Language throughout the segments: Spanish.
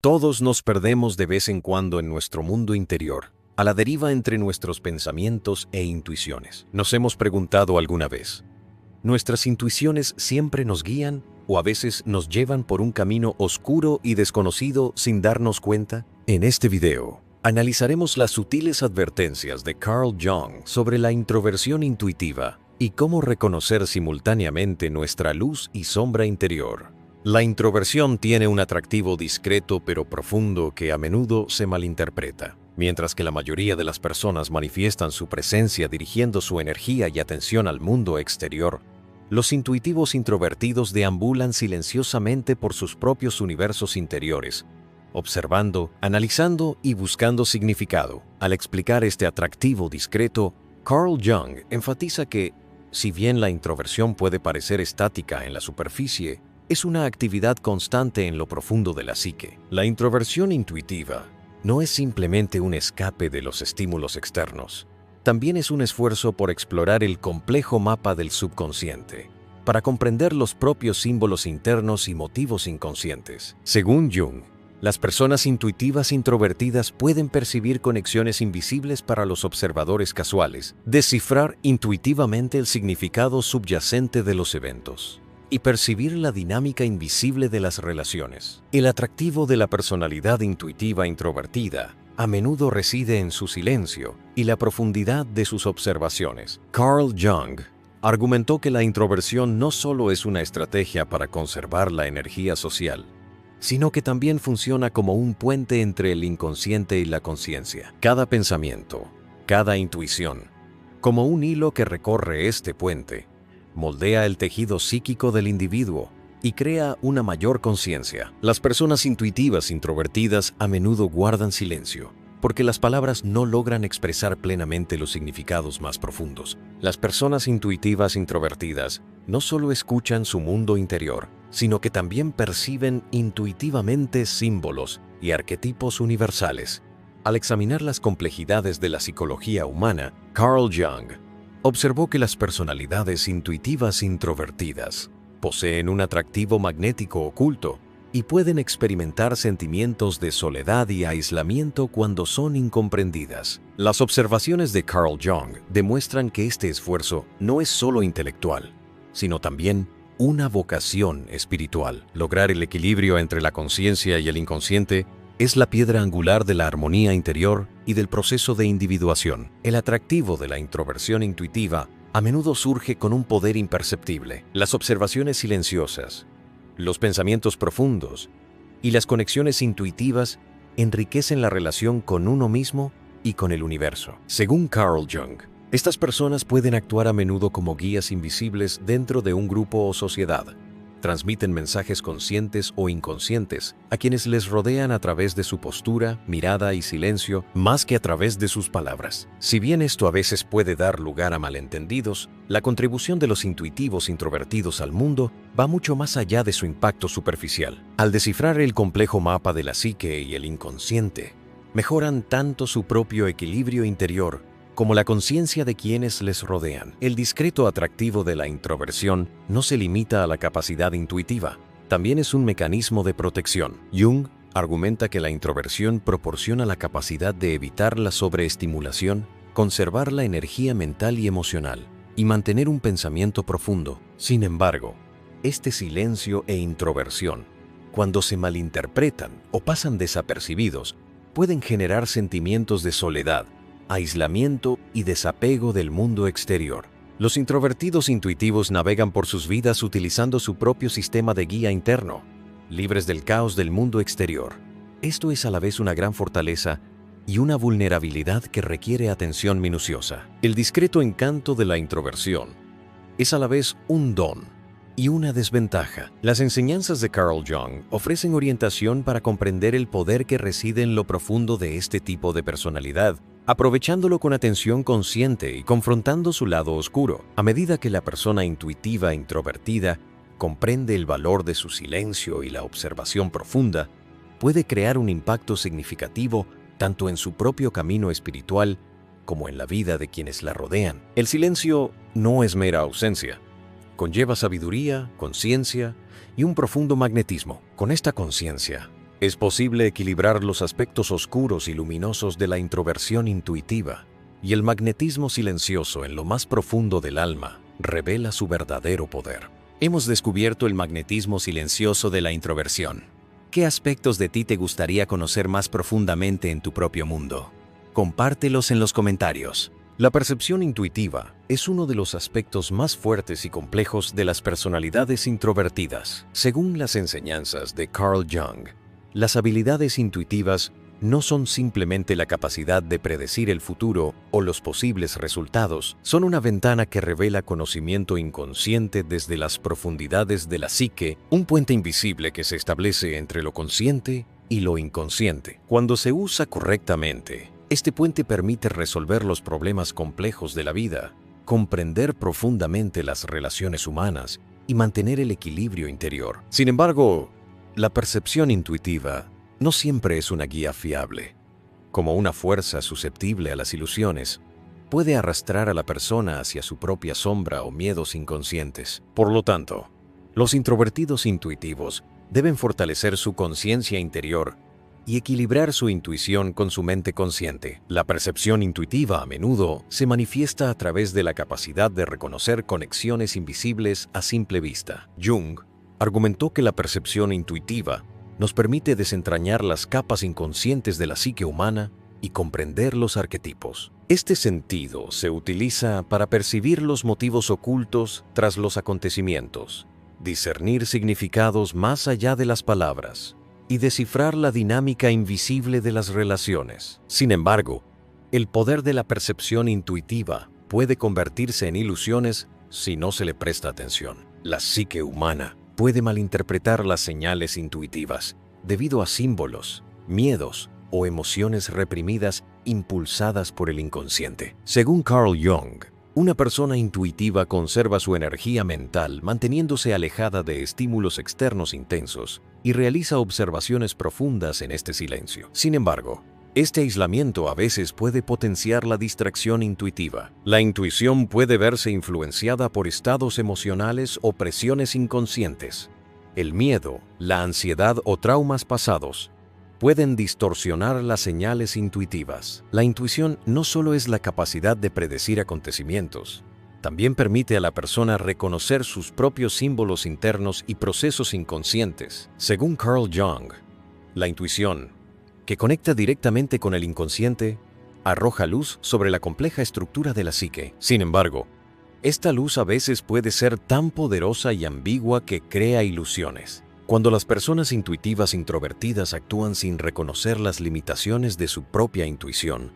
Todos nos perdemos de vez en cuando en nuestro mundo interior, a la deriva entre nuestros pensamientos e intuiciones. ¿Nos hemos preguntado alguna vez? ¿Nuestras intuiciones siempre nos guían o a veces nos llevan por un camino oscuro y desconocido sin darnos cuenta? En este video, analizaremos las sutiles advertencias de Carl Jung sobre la introversión intuitiva y cómo reconocer simultáneamente nuestra luz y sombra interior. La introversión tiene un atractivo discreto pero profundo que a menudo se malinterpreta. Mientras que la mayoría de las personas manifiestan su presencia dirigiendo su energía y atención al mundo exterior, los intuitivos introvertidos deambulan silenciosamente por sus propios universos interiores, observando, analizando y buscando significado. Al explicar este atractivo discreto, Carl Jung enfatiza que, si bien la introversión puede parecer estática en la superficie, es una actividad constante en lo profundo de la psique. La introversión intuitiva no es simplemente un escape de los estímulos externos. También es un esfuerzo por explorar el complejo mapa del subconsciente, para comprender los propios símbolos internos y motivos inconscientes. Según Jung, las personas intuitivas introvertidas pueden percibir conexiones invisibles para los observadores casuales, descifrar intuitivamente el significado subyacente de los eventos y percibir la dinámica invisible de las relaciones. El atractivo de la personalidad intuitiva introvertida a menudo reside en su silencio y la profundidad de sus observaciones. Carl Jung argumentó que la introversión no solo es una estrategia para conservar la energía social, sino que también funciona como un puente entre el inconsciente y la conciencia. Cada pensamiento, cada intuición, como un hilo que recorre este puente, moldea el tejido psíquico del individuo y crea una mayor conciencia. Las personas intuitivas introvertidas a menudo guardan silencio, porque las palabras no logran expresar plenamente los significados más profundos. Las personas intuitivas introvertidas no solo escuchan su mundo interior, sino que también perciben intuitivamente símbolos y arquetipos universales. Al examinar las complejidades de la psicología humana, Carl Jung observó que las personalidades intuitivas introvertidas poseen un atractivo magnético oculto y pueden experimentar sentimientos de soledad y aislamiento cuando son incomprendidas. Las observaciones de Carl Jung demuestran que este esfuerzo no es solo intelectual, sino también una vocación espiritual. Lograr el equilibrio entre la conciencia y el inconsciente es la piedra angular de la armonía interior y del proceso de individuación. El atractivo de la introversión intuitiva a menudo surge con un poder imperceptible. Las observaciones silenciosas, los pensamientos profundos y las conexiones intuitivas enriquecen la relación con uno mismo y con el universo. Según Carl Jung, estas personas pueden actuar a menudo como guías invisibles dentro de un grupo o sociedad. Transmiten mensajes conscientes o inconscientes a quienes les rodean a través de su postura, mirada y silencio, más que a través de sus palabras. Si bien esto a veces puede dar lugar a malentendidos, la contribución de los intuitivos introvertidos al mundo va mucho más allá de su impacto superficial. Al descifrar el complejo mapa de la psique y el inconsciente, mejoran tanto su propio equilibrio interior como la conciencia de quienes les rodean. El discreto atractivo de la introversión no se limita a la capacidad intuitiva, también es un mecanismo de protección. Jung argumenta que la introversión proporciona la capacidad de evitar la sobreestimulación, conservar la energía mental y emocional, y mantener un pensamiento profundo. Sin embargo, este silencio e introversión, cuando se malinterpretan o pasan desapercibidos, pueden generar sentimientos de soledad, aislamiento y desapego del mundo exterior. Los introvertidos intuitivos navegan por sus vidas utilizando su propio sistema de guía interno, libres del caos del mundo exterior. Esto es a la vez una gran fortaleza y una vulnerabilidad que requiere atención minuciosa. El discreto encanto de la introversión es a la vez un don y una desventaja. Las enseñanzas de Carl Jung ofrecen orientación para comprender el poder que reside en lo profundo de este tipo de personalidad, aprovechándolo con atención consciente y confrontando su lado oscuro. A medida que la persona intuitiva introvertida comprende el valor de su silencio y la observación profunda, puede crear un impacto significativo tanto en su propio camino espiritual como en la vida de quienes la rodean. El silencio no es mera ausencia. Conlleva sabiduría, conciencia y un profundo magnetismo. Con esta conciencia, Es posible equilibrar los aspectos oscuros y luminosos de la introversión intuitiva, y el magnetismo silencioso en lo más profundo del alma revela su verdadero poder. Hemos descubierto el magnetismo silencioso de la introversión. ¿Qué aspectos de ti te gustaría conocer más profundamente en tu propio mundo? Compártelos en los comentarios. La percepción intuitiva es uno de los aspectos más fuertes y complejos de las personalidades introvertidas. Según las enseñanzas de Carl Jung, las habilidades intuitivas no son simplemente la capacidad de predecir el futuro o los posibles resultados, son una ventana que revela conocimiento inconsciente desde las profundidades de la psique, un puente invisible que se establece entre lo consciente y lo inconsciente. Cuando se usa correctamente, este puente permite resolver los problemas complejos de la vida, comprender profundamente las relaciones humanas y mantener el equilibrio interior. Sin embargo, la percepción intuitiva no siempre es una guía fiable. Como una fuerza susceptible a las ilusiones, puede arrastrar a la persona hacia su propia sombra o miedos inconscientes. Por lo tanto, los introvertidos intuitivos deben fortalecer su conciencia interior y equilibrar su intuición con su mente consciente. La percepción intuitiva a menudo se manifiesta a través de la capacidad de reconocer conexiones invisibles a simple vista. Jung argumentó que la percepción intuitiva nos permite desentrañar las capas inconscientes de la psique humana y comprender los arquetipos. Este sentido se utiliza para percibir los motivos ocultos tras los acontecimientos, discernir significados más allá de las palabras y descifrar la dinámica invisible de las relaciones. Sin embargo, el poder de la percepción intuitiva puede convertirse en ilusiones si no se le presta atención. La psique humana puede malinterpretar las señales intuitivas debido a símbolos, miedos o emociones reprimidas impulsadas por el inconsciente. Según Carl Jung, una persona intuitiva conserva su energía mental manteniéndose alejada de estímulos externos intensos y realiza observaciones profundas en este silencio. Sin embargo, este aislamiento a veces puede potenciar la distracción intuitiva. La intuición puede verse influenciada por estados emocionales o presiones inconscientes. El miedo, la ansiedad o traumas pasados pueden distorsionar las señales intuitivas. La intuición no solo es la capacidad de predecir acontecimientos, también permite a la persona reconocer sus propios símbolos internos y procesos inconscientes. Según Carl Jung, la intuición, que conecta directamente con el inconsciente, arroja luz sobre la compleja estructura de la psique. Sin embargo, esta luz a veces puede ser tan poderosa y ambigua que crea ilusiones. Cuando las personas intuitivas introvertidas actúan sin reconocer las limitaciones de su propia intuición,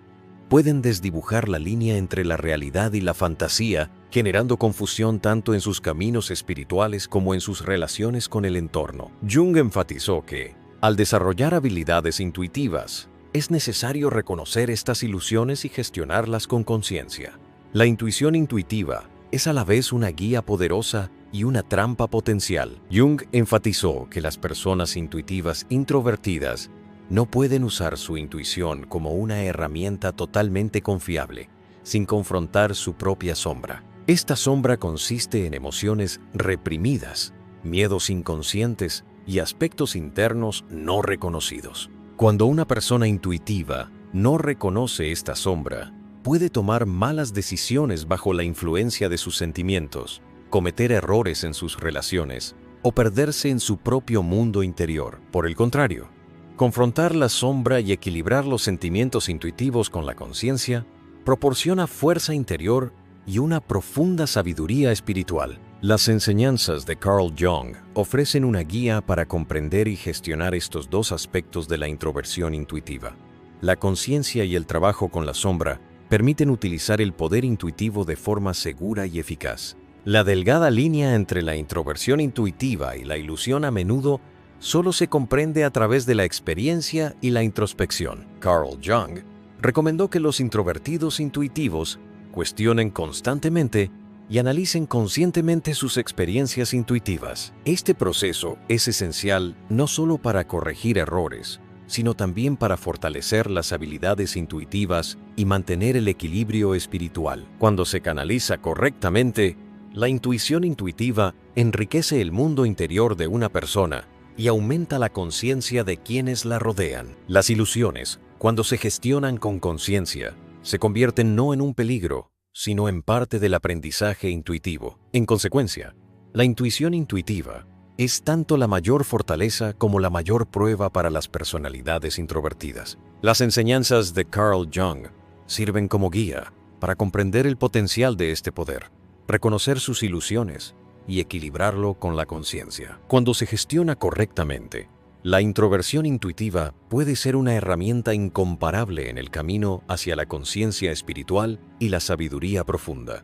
pueden desdibujar la línea entre la realidad y la fantasía, generando confusión tanto en sus caminos espirituales como en sus relaciones con el entorno. Jung enfatizó que, al desarrollar habilidades intuitivas, es necesario reconocer estas ilusiones y gestionarlas con conciencia. La intuición intuitiva es a la vez una guía poderosa y una trampa potencial. Jung enfatizó que las personas intuitivas introvertidas no pueden usar su intuición como una herramienta totalmente confiable, sin confrontar su propia sombra. Esta sombra consiste en emociones reprimidas, miedos inconscientes y aspectos internos no reconocidos. Cuando una persona intuitiva no reconoce esta sombra, puede tomar malas decisiones bajo la influencia de sus sentimientos, cometer errores en sus relaciones o perderse en su propio mundo interior. Por el contrario, confrontar la sombra y equilibrar los sentimientos intuitivos con la conciencia proporciona fuerza interior y una profunda sabiduría espiritual. Las enseñanzas de Carl Jung ofrecen una guía para comprender y gestionar estos dos aspectos de la introversión intuitiva. La conciencia y el trabajo con la sombra permiten utilizar el poder intuitivo de forma segura y eficaz. La delgada línea entre la introversión intuitiva y la ilusión a menudo solo se comprende a través de la experiencia y la introspección. Carl Jung recomendó que los introvertidos intuitivos cuestionen constantemente y analicen conscientemente sus experiencias intuitivas. Este proceso es esencial no solo para corregir errores, sino también para fortalecer las habilidades intuitivas y mantener el equilibrio espiritual. Cuando se canaliza correctamente, la intuición intuitiva enriquece el mundo interior de una persona y aumenta la conciencia de quienes la rodean. Las ilusiones, cuando se gestionan con conciencia, se convierten no en un peligro, sino en parte del aprendizaje intuitivo. En consecuencia, la intuición intuitiva es tanto la mayor fortaleza como la mayor prueba para las personalidades introvertidas. Las enseñanzas de Carl Jung sirven como guía para comprender el potencial de este poder, reconocer sus ilusiones y equilibrarlo con la conciencia. Cuando se gestiona correctamente, la introversión intuitiva puede ser una herramienta incomparable en el camino hacia la conciencia espiritual y la sabiduría profunda.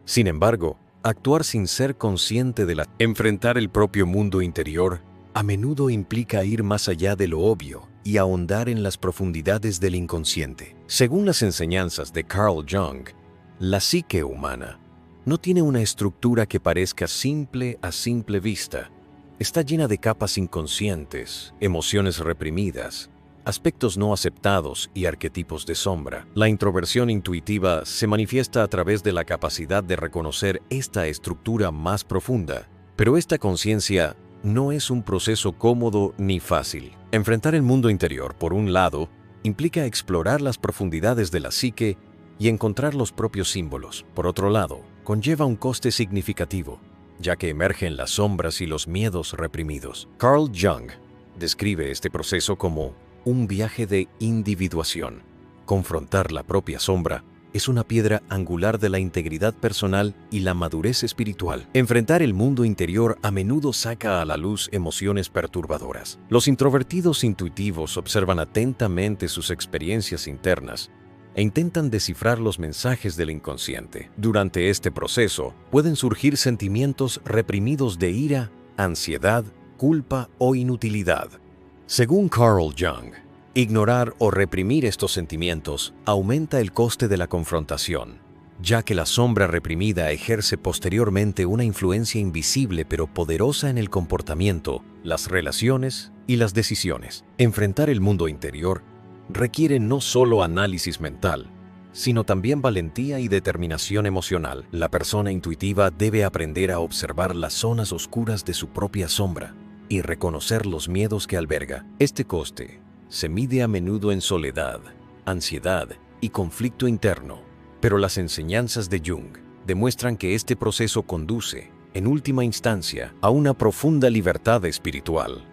Sin embargo, actuar sin ser consciente de enfrentar el propio mundo interior a menudo implica ir más allá de lo obvio y ahondar en las profundidades del inconsciente. Según las enseñanzas de Carl Jung, la psique humana no tiene una estructura que parezca simple a simple vista. Está llena de capas inconscientes, emociones reprimidas, aspectos no aceptados y arquetipos de sombra. La introversión intuitiva se manifiesta a través de la capacidad de reconocer esta estructura más profunda. Pero esta conciencia no es un proceso cómodo ni fácil. Enfrentar el mundo interior, por un lado, implica explorar las profundidades de la psique y encontrar los propios símbolos. Por otro lado, conlleva un coste significativo, ya que emergen las sombras y los miedos reprimidos. Carl Jung describe este proceso como un viaje de individuación. Confrontar la propia sombra es una piedra angular de la integridad personal y la madurez espiritual. Enfrentar el mundo interior a menudo saca a la luz emociones perturbadoras. Los introvertidos intuitivos observan atentamente sus experiencias internas e intentan descifrar los mensajes del inconsciente. Durante este proceso, pueden surgir sentimientos reprimidos de ira, ansiedad, culpa o inutilidad. Según Carl Jung, ignorar o reprimir estos sentimientos aumenta el coste de la confrontación, ya que la sombra reprimida ejerce posteriormente una influencia invisible pero poderosa en el comportamiento, las relaciones y las decisiones. Enfrentar el mundo interior requiere no solo análisis mental, sino también valentía y determinación emocional. La persona intuitiva debe aprender a observar las zonas oscuras de su propia sombra y reconocer los miedos que alberga. Este coste se mide a menudo en soledad, ansiedad y conflicto interno, pero las enseñanzas de Jung demuestran que este proceso conduce, en última instancia, a una profunda libertad espiritual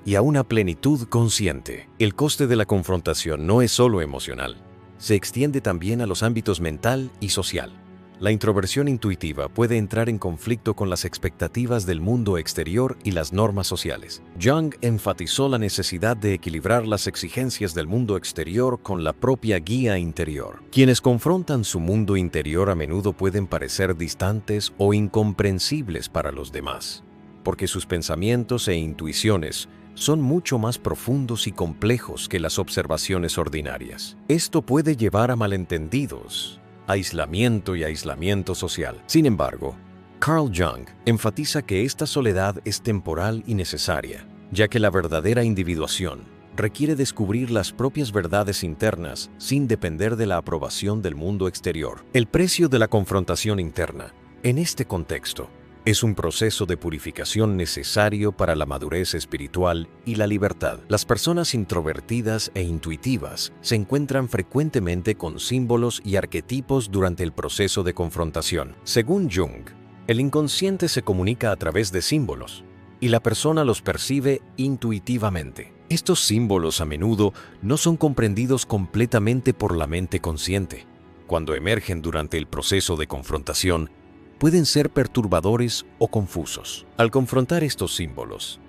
y a una plenitud consciente. El coste de la confrontación no es solo emocional, se extiende también a los ámbitos mental y social. La introversión intuitiva puede entrar en conflicto con las expectativas del mundo exterior y las normas sociales. Jung enfatizó la necesidad de equilibrar las exigencias del mundo exterior con la propia guía interior. Quienes confrontan su mundo interior a menudo pueden parecer distantes o incomprensibles para los demás, porque sus pensamientos e intuiciones son mucho más profundos y complejos que las observaciones ordinarias. Esto puede llevar a malentendidos, aislamiento y aislamiento social. Sin embargo, Carl Jung enfatiza que esta soledad es temporal y necesaria, ya que la verdadera individuación requiere descubrir las propias verdades internas sin depender de la aprobación del mundo exterior. El precio de la confrontación interna, en este contexto, es un proceso de purificación necesario para la madurez espiritual y la libertad. Las personas introvertidas e intuitivas se encuentran frecuentemente con símbolos y arquetipos durante el proceso de confrontación. Según Jung, el inconsciente se comunica a través de símbolos y la persona los percibe intuitivamente. Estos símbolos a menudo no son comprendidos completamente por la mente consciente. Cuando emergen durante el proceso de confrontación, pueden ser perturbadores o confusos. Al confrontar estos símbolos,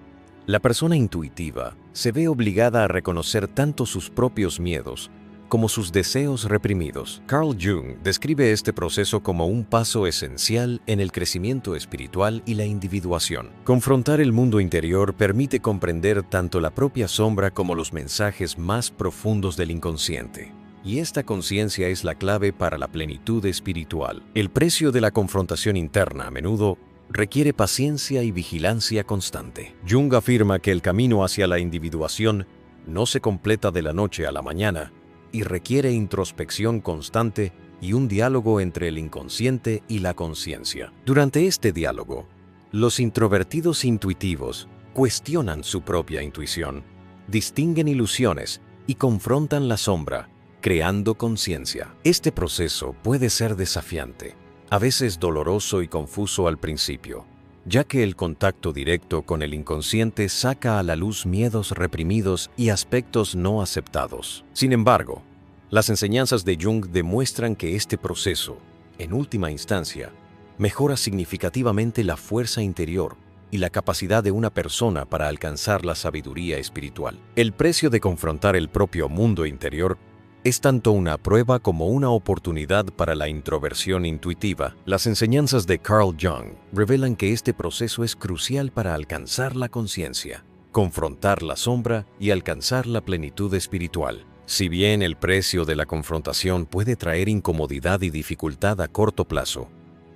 la persona intuitiva se ve obligada a reconocer tanto sus propios miedos como sus deseos reprimidos. Carl Jung describe este proceso como un paso esencial en el crecimiento espiritual y la individuación. Confrontar el mundo interior permite comprender tanto la propia sombra como los mensajes más profundos del inconsciente. Y esta conciencia es la clave para la plenitud espiritual. El precio de la confrontación interna a menudo requiere paciencia y vigilancia constante. Jung afirma que el camino hacia la individuación no se completa de la noche a la mañana y requiere introspección constante y un diálogo entre el inconsciente y la conciencia. Durante este diálogo, los introvertidos intuitivos cuestionan su propia intuición, distinguen ilusiones y confrontan la sombra, creando conciencia. Este proceso puede ser desafiante, a veces doloroso y confuso al principio, ya que el contacto directo con el inconsciente saca a la luz miedos reprimidos y aspectos no aceptados. Sin embargo, las enseñanzas de Jung demuestran que este proceso, en última instancia, mejora significativamente la fuerza interior y la capacidad de una persona para alcanzar la sabiduría espiritual. El precio de confrontar el propio mundo interior es tanto una prueba como una oportunidad para la introversión intuitiva. Las enseñanzas de Carl Jung revelan que este proceso es crucial para alcanzar la conciencia, confrontar la sombra y alcanzar la plenitud espiritual. Si bien el precio de la confrontación puede traer incomodidad y dificultad a corto plazo,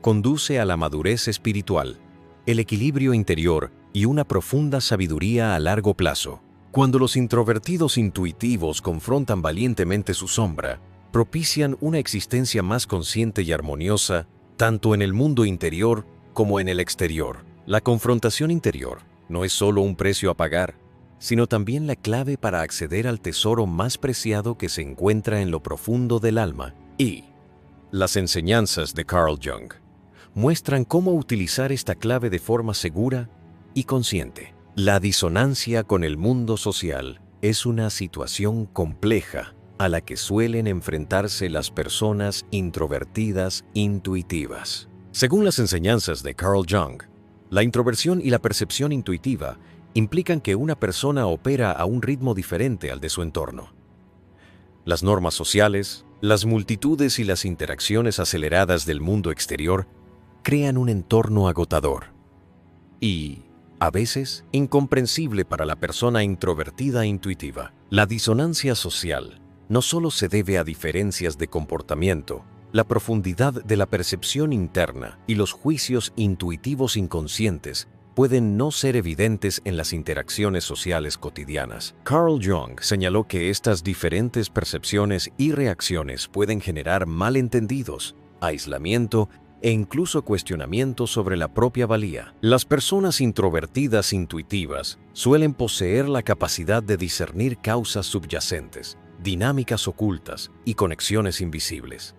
conduce a la madurez espiritual, el equilibrio interior y una profunda sabiduría a largo plazo. Cuando los introvertidos intuitivos confrontan valientemente su sombra, propician una existencia más consciente y armoniosa, tanto en el mundo interior como en el exterior. La confrontación interior no es solo un precio a pagar, sino también la clave para acceder al tesoro más preciado que se encuentra en lo profundo del alma. Y las enseñanzas de Carl Jung muestran cómo utilizar esta clave de forma segura y consciente. La disonancia con el mundo social es una situación compleja a la que suelen enfrentarse las personas introvertidas intuitivas. Según las enseñanzas de Carl Jung, la introversión y la percepción intuitiva implican que una persona opera a un ritmo diferente al de su entorno. Las normas sociales, las multitudes y las interacciones aceleradas del mundo exterior crean un entorno agotador y, a veces, incomprensible para la persona introvertida e intuitiva. La disonancia social no solo se debe a diferencias de comportamiento, la profundidad de la percepción interna y los juicios intuitivos inconscientes pueden no ser evidentes en las interacciones sociales cotidianas. Carl Jung señaló que estas diferentes percepciones y reacciones pueden generar malentendidos, aislamiento e incluso cuestionamientos sobre la propia valía. Las personas introvertidas intuitivas suelen poseer la capacidad de discernir causas subyacentes, dinámicas ocultas y conexiones invisibles.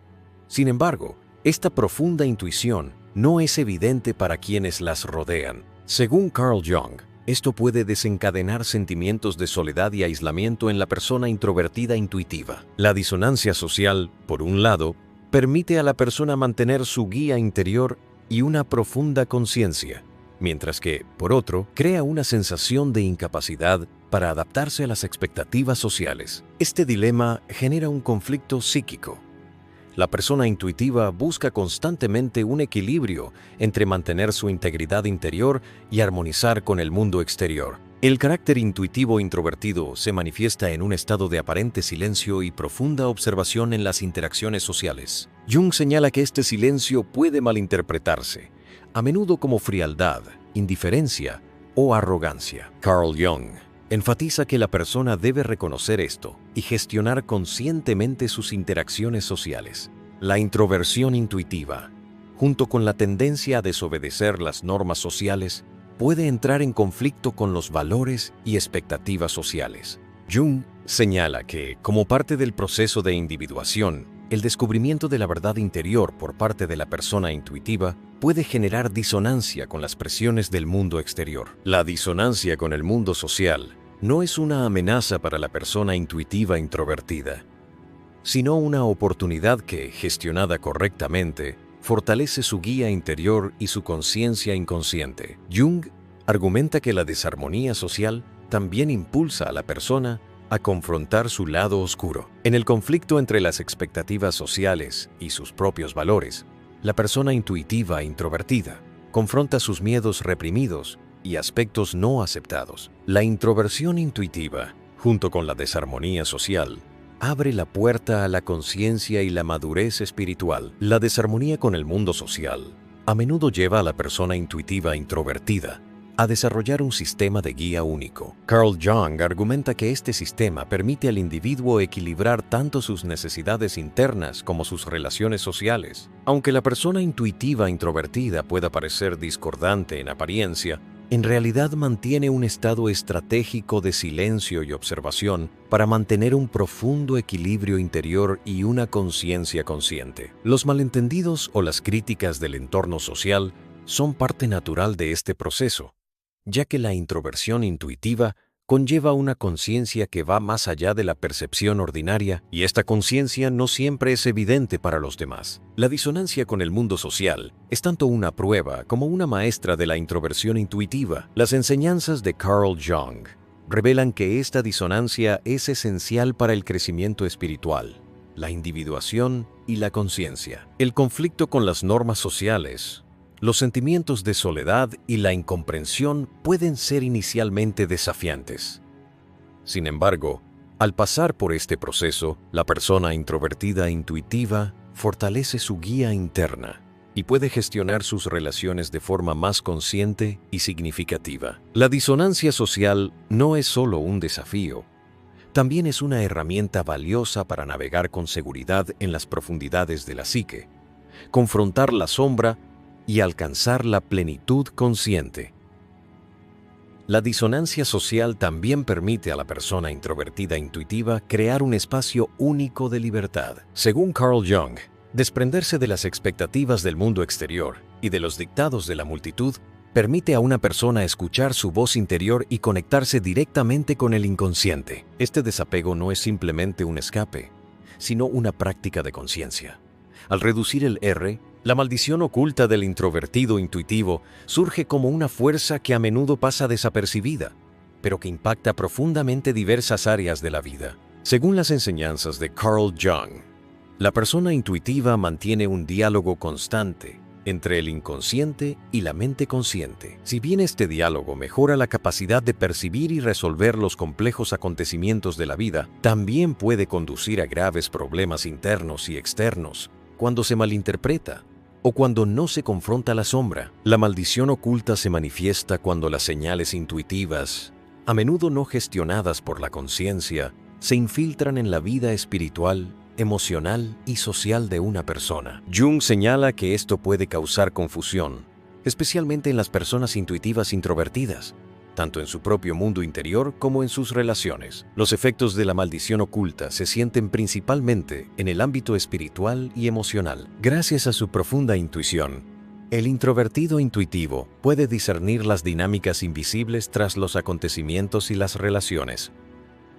Sin embargo, esta profunda intuición no es evidente para quienes las rodean. Según Carl Jung, esto puede desencadenar sentimientos de soledad y aislamiento en la persona introvertida intuitiva. La disonancia social, por un lado, permite a la persona mantener su guía interior y una profunda conciencia, mientras que, por otro, crea una sensación de incapacidad para adaptarse a las expectativas sociales. Este dilema genera un conflicto psíquico. La persona intuitiva busca constantemente un equilibrio entre mantener su integridad interior y armonizar con el mundo exterior. El carácter intuitivo introvertido se manifiesta en un estado de aparente silencio y profunda observación en las interacciones sociales. Jung señala que este silencio puede malinterpretarse, a menudo como frialdad, indiferencia o arrogancia. Carl Jung enfatiza que la persona debe reconocer esto y gestionar conscientemente sus interacciones sociales. La introversión intuitiva, junto con la tendencia a desobedecer las normas sociales, puede entrar en conflicto con los valores y expectativas sociales. Jung señala que, como parte del proceso de individuación, el descubrimiento de la verdad interior por parte de la persona intuitiva puede generar disonancia con las presiones del mundo exterior. La disonancia con el mundo social no es una amenaza para la persona intuitiva introvertida, sino una oportunidad que, gestionada correctamente, fortalece su guía interior y su conciencia inconsciente. Jung argumenta que la desarmonía social también impulsa a la persona a confrontar su lado oscuro. En el conflicto entre las expectativas sociales y sus propios valores, la persona intuitiva e introvertida confronta sus miedos reprimidos y aspectos no aceptados. La introversión intuitiva, junto con la desarmonía social, abre la puerta a la conciencia y la madurez espiritual. La desarmonía con el mundo social a menudo lleva a la persona intuitiva introvertida a desarrollar un sistema de guía único. Carl Jung argumenta que este sistema permite al individuo equilibrar tanto sus necesidades internas como sus relaciones sociales. Aunque la persona intuitiva introvertida pueda parecer discordante en apariencia, en realidad mantiene un estado estratégico de silencio y observación para mantener un profundo equilibrio interior y una conciencia consciente. Los malentendidos o las críticas del entorno social son parte natural de este proceso, ya que la introversión intuitiva conlleva una conciencia que va más allá de la percepción ordinaria y esta conciencia no siempre es evidente para los demás. La disonancia con el mundo social es tanto una prueba como una maestra de la introversión intuitiva. Las enseñanzas de Carl Jung revelan que esta disonancia es esencial para el crecimiento espiritual, la individuación y la conciencia. El conflicto con las normas sociales, los sentimientos de soledad y la incomprensión pueden ser inicialmente desafiantes. Sin embargo, al pasar por este proceso, la persona introvertida intuitiva fortalece su guía interna y puede gestionar sus relaciones de forma más consciente y significativa. La disonancia social no es solo un desafío, también es una herramienta valiosa para navegar con seguridad en las profundidades de la psique, confrontar la sombra y alcanzar la plenitud consciente. La disonancia social también permite a la persona introvertida intuitiva crear un espacio único de libertad. Según Carl Jung, desprenderse de las expectativas del mundo exterior y de los dictados de la multitud permite a una persona escuchar su voz interior y conectarse directamente con el inconsciente. Este desapego no es simplemente un escape, sino una práctica de conciencia. Al reducir el R, la maldición oculta del introvertido intuitivo surge como una fuerza que a menudo pasa desapercibida, pero que impacta profundamente diversas áreas de la vida. Según las enseñanzas de Carl Jung, la persona intuitiva mantiene un diálogo constante entre el inconsciente y la mente consciente. Si bien este diálogo mejora la capacidad de percibir y resolver los complejos acontecimientos de la vida, también puede conducir a graves problemas internos y externos cuando se malinterpreta o cuando no se confronta la sombra. La maldición oculta se manifiesta cuando las señales intuitivas, a menudo no gestionadas por la conciencia, se infiltran en la vida espiritual, emocional y social de una persona. Jung señala que esto puede causar confusión, especialmente en las personas intuitivas introvertidas, tanto en su propio mundo interior como en sus relaciones. Los efectos de la maldición oculta se sienten principalmente en el ámbito espiritual y emocional. Gracias a su profunda intuición, el introvertido intuitivo puede discernir las dinámicas invisibles tras los acontecimientos y las relaciones.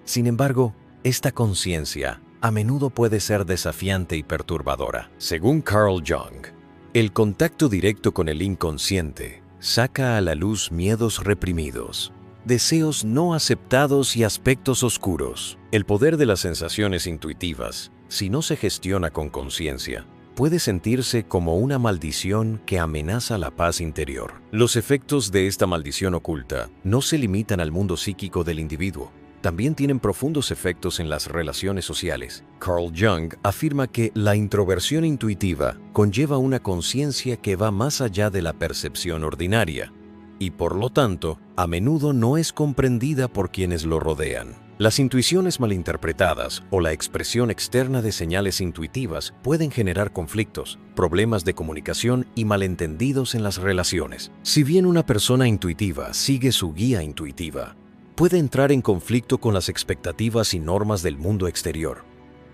Sin embargo, esta conciencia a menudo puede ser desafiante y perturbadora. Según Carl Jung, el contacto directo con el inconsciente saca a la luz miedos reprimidos, deseos no aceptados y aspectos oscuros. El poder de las sensaciones intuitivas, si no se gestiona con conciencia, puede sentirse como una maldición que amenaza la paz interior. Los efectos de esta maldición oculta no se limitan al mundo psíquico del individuo, también tienen profundos efectos en las relaciones sociales. Carl Jung afirma que la introversión intuitiva conlleva una conciencia que va más allá de la percepción ordinaria y, por lo tanto, a menudo no es comprendida por quienes lo rodean. Las intuiciones malinterpretadas o la expresión externa de señales intuitivas pueden generar conflictos, problemas de comunicación y malentendidos en las relaciones. Si bien una persona intuitiva sigue su guía intuitiva, puede entrar en conflicto con las expectativas y normas del mundo exterior.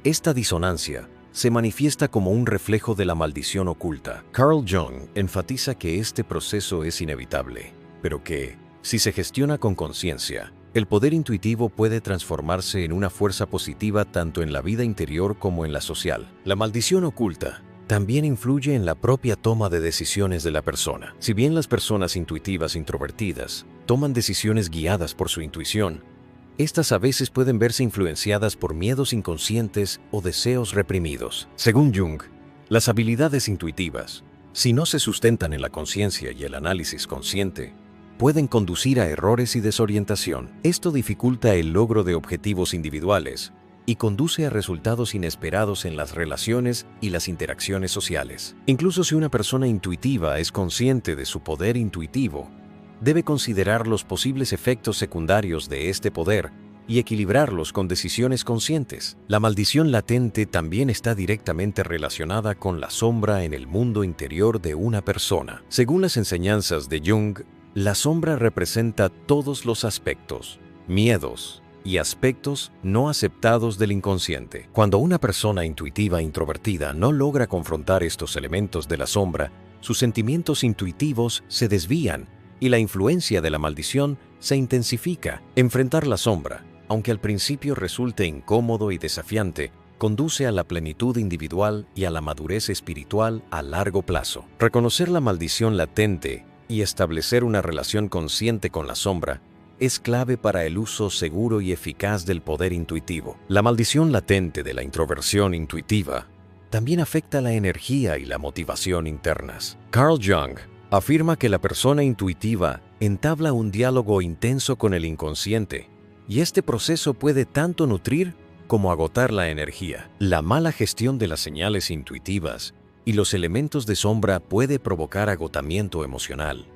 Esta disonancia se manifiesta como un reflejo de la maldición oculta. Carl Jung enfatiza que este proceso es inevitable, pero que, si se gestiona con conciencia, el poder intuitivo puede transformarse en una fuerza positiva tanto en la vida interior como en la social. La maldición oculta también influye en la propia toma de decisiones de la persona. Si bien las personas intuitivas introvertidas toman decisiones guiadas por su intuición, estas a veces pueden verse influenciadas por miedos inconscientes o deseos reprimidos. Según Jung, las habilidades intuitivas, si no se sustentan en la conciencia y el análisis consciente, pueden conducir a errores y desorientación. Esto dificulta el logro de objetivos individuales y conduce a resultados inesperados en las relaciones y las interacciones sociales. Incluso si una persona intuitiva es consciente de su poder intuitivo, debe considerar los posibles efectos secundarios de este poder y equilibrarlos con decisiones conscientes. La maldición latente también está directamente relacionada con la sombra en el mundo interior de una persona. Según las enseñanzas de Jung, La sombra representa todos los aspectos, miedos y aspectos no aceptados del inconsciente. Cuando una persona intuitiva introvertida no logra confrontar estos elementos de la sombra, sus sentimientos intuitivos se desvían y la influencia de la maldición se intensifica. Enfrentar la sombra, aunque al principio resulte incómodo y desafiante, conduce a la plenitud individual y a la madurez espiritual a largo plazo. Reconocer la maldición latente y establecer una relación consciente con la sombra es clave para el uso seguro y eficaz del poder intuitivo. La maldición latente de la introversión intuitiva también afecta la energía y la motivación internas. Carl Jung afirma que la persona intuitiva entabla un diálogo intenso con el inconsciente, y este proceso puede tanto nutrir como agotar la energía. La mala gestión de las señales intuitivas y los elementos de sombra puede provocar agotamiento emocional,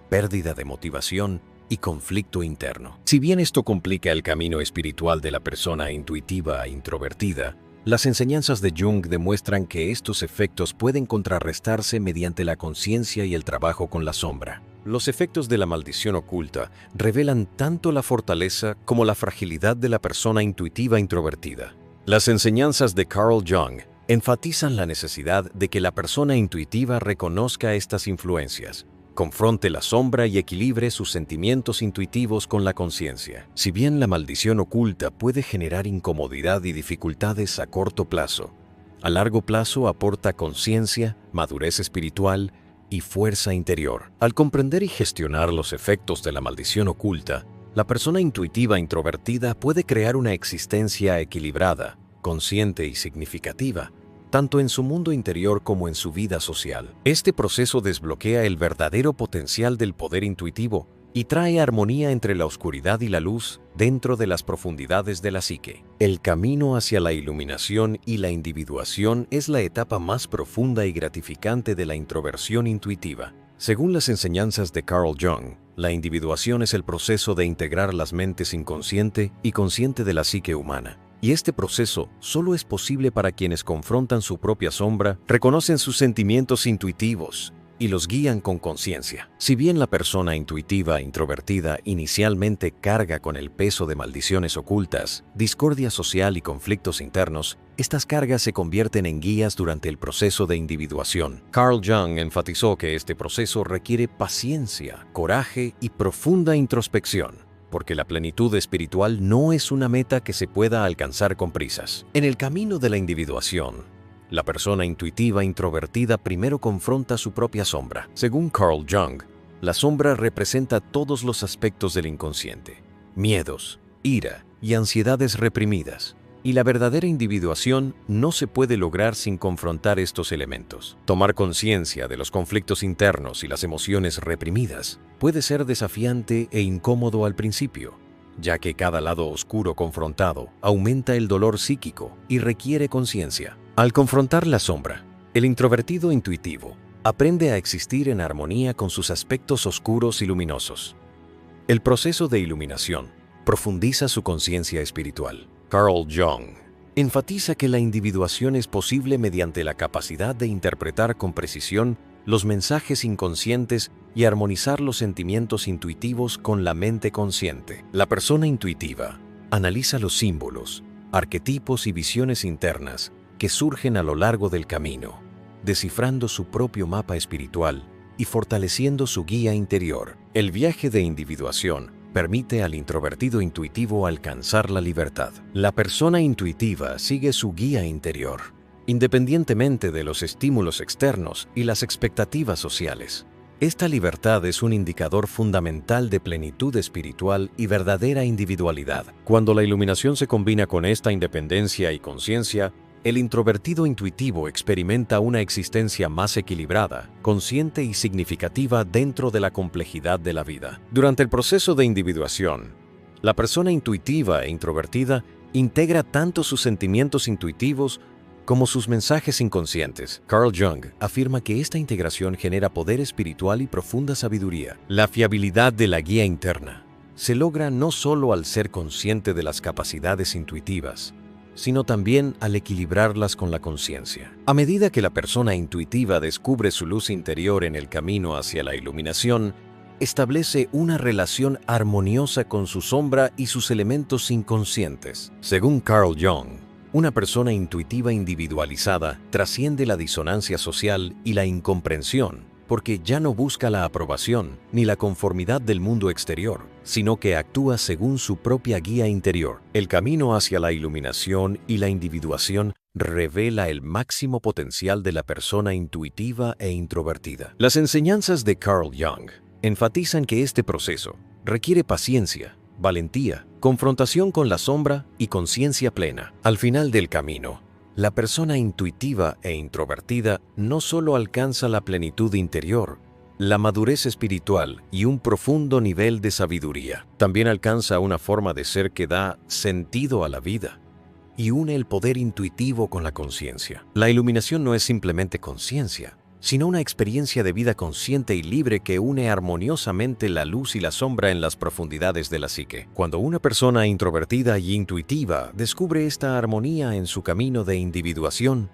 pérdida de motivación y conflicto interno. Si bien esto complica el camino espiritual de la persona intuitiva e introvertida, las enseñanzas de Jung demuestran que estos efectos pueden contrarrestarse mediante la conciencia y el trabajo con la sombra. Los efectos de la maldición oculta revelan tanto la fortaleza como la fragilidad de la persona intuitiva introvertida. Las enseñanzas de Carl Jung enfatizan la necesidad de que la persona intuitiva reconozca estas influencias, confronte la sombra y equilibre sus sentimientos intuitivos con la conciencia. Si bien la maldición oculta puede generar incomodidad y dificultades a corto plazo, a largo plazo aporta conciencia, madurez espiritual y fuerza interior. Al comprender y gestionar los efectos de la maldición oculta, la persona intuitiva introvertida puede crear una existencia equilibrada, consciente y significativa, tanto en su mundo interior como en su vida social. Este proceso desbloquea el verdadero potencial del poder intuitivo y trae armonía entre la oscuridad y la luz dentro de las profundidades de la psique. El camino hacia la iluminación y la individuación es la etapa más profunda y gratificante de la introversión intuitiva. Según las enseñanzas de Carl Jung, la individuación es el proceso de integrar las mentes inconsciente y consciente de la psique humana. Y este proceso solo es posible para quienes confrontan su propia sombra, reconocen sus sentimientos intuitivos y los guían con conciencia. Si bien la persona intuitiva introvertida inicialmente carga con el peso de maldiciones ocultas, discordia social y conflictos internos, estas cargas se convierten en guías durante el proceso de individuación. Carl Jung enfatizó que este proceso requiere paciencia, coraje y profunda introspección, porque la plenitud espiritual no es una meta que se pueda alcanzar con prisas. En el camino de la individuación, la persona intuitiva introvertida primero confronta su propia sombra. Según Carl Jung, la sombra representa todos los aspectos del inconsciente: miedos, ira y ansiedades reprimidas. Y la verdadera individuación no se puede lograr sin confrontar estos elementos. Tomar conciencia de los conflictos internos y las emociones reprimidas puede ser desafiante e incómodo al principio, ya que cada lado oscuro confrontado aumenta el dolor psíquico y requiere conciencia. Al confrontar la sombra, el introvertido intuitivo aprende a existir en armonía con sus aspectos oscuros y luminosos. El proceso de iluminación profundiza su conciencia espiritual. Carl Jung enfatiza que la individuación es posible mediante la capacidad de interpretar con precisión los mensajes inconscientes y armonizar los sentimientos intuitivos con la mente consciente. La persona intuitiva analiza los símbolos, arquetipos y visiones internas que surgen a lo largo del camino, descifrando su propio mapa espiritual y fortaleciendo su guía interior. El viaje de individuación permite al introvertido intuitivo alcanzar la libertad. La persona intuitiva sigue su guía interior, independientemente de los estímulos externos y las expectativas sociales. Esta libertad es un indicador fundamental de plenitud espiritual y verdadera individualidad. Cuando la iluminación se combina con esta independencia y conciencia, el introvertido intuitivo experimenta una existencia más equilibrada, consciente y significativa dentro de la complejidad de la vida. Durante el proceso de individuación, la persona intuitiva e introvertida integra tanto sus sentimientos intuitivos como sus mensajes inconscientes. Carl Jung afirma que esta integración genera poder espiritual y profunda sabiduría. La fiabilidad de la guía interna se logra no solo al ser consciente de las capacidades intuitivas, sino también al equilibrarlas con la conciencia. A medida que la persona intuitiva descubre su luz interior en el camino hacia la iluminación, establece una relación armoniosa con su sombra y sus elementos inconscientes. Según Carl Jung, una persona intuitiva individualizada trasciende la disonancia social y la incomprensión, porque ya no busca la aprobación ni la conformidad del mundo exterior, sino que actúa según su propia guía interior. El camino hacia la iluminación y la individuación revela el máximo potencial de la persona intuitiva e introvertida. Las enseñanzas de Carl Jung enfatizan que este proceso requiere paciencia, valentía, confrontación con la sombra y conciencia plena. Al final del camino, la persona intuitiva e introvertida no solo alcanza la plenitud interior, la madurez espiritual y un profundo nivel de sabiduría, también alcanza una forma de ser que da sentido a la vida y une el poder intuitivo con la conciencia. La iluminación no es simplemente conciencia, sino una experiencia de vida consciente y libre que une armoniosamente la luz y la sombra en las profundidades de la psique. Cuando una persona introvertida y intuitiva descubre esta armonía en su camino de individuación,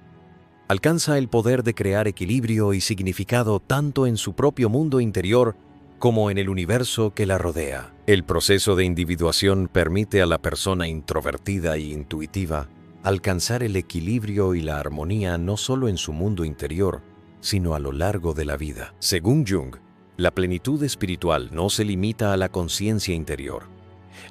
alcanza el poder de crear equilibrio y significado tanto en su propio mundo interior como en el universo que la rodea. El proceso de individuación permite a la persona introvertida e intuitiva alcanzar el equilibrio y la armonía no solo en su mundo interior, sino a lo largo de la vida. Según Jung, la plenitud espiritual no se limita a la conciencia interior.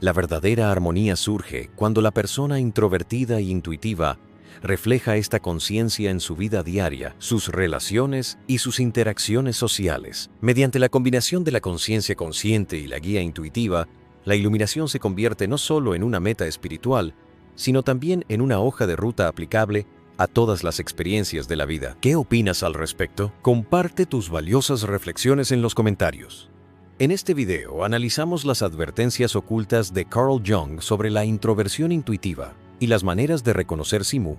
La verdadera armonía surge cuando la persona introvertida e intuitiva refleja esta conciencia en su vida diaria, sus relaciones y sus interacciones sociales. Mediante la combinación de la conciencia consciente y la guía intuitiva, la iluminación se convierte no solo en una meta espiritual, sino también en una hoja de ruta aplicable a todas las experiencias de la vida. ¿Qué opinas al respecto? Comparte tus valiosas reflexiones en los comentarios. En este video analizamos las advertencias ocultas de Carl Jung sobre la introversión intuitiva y las maneras de reconocer Simu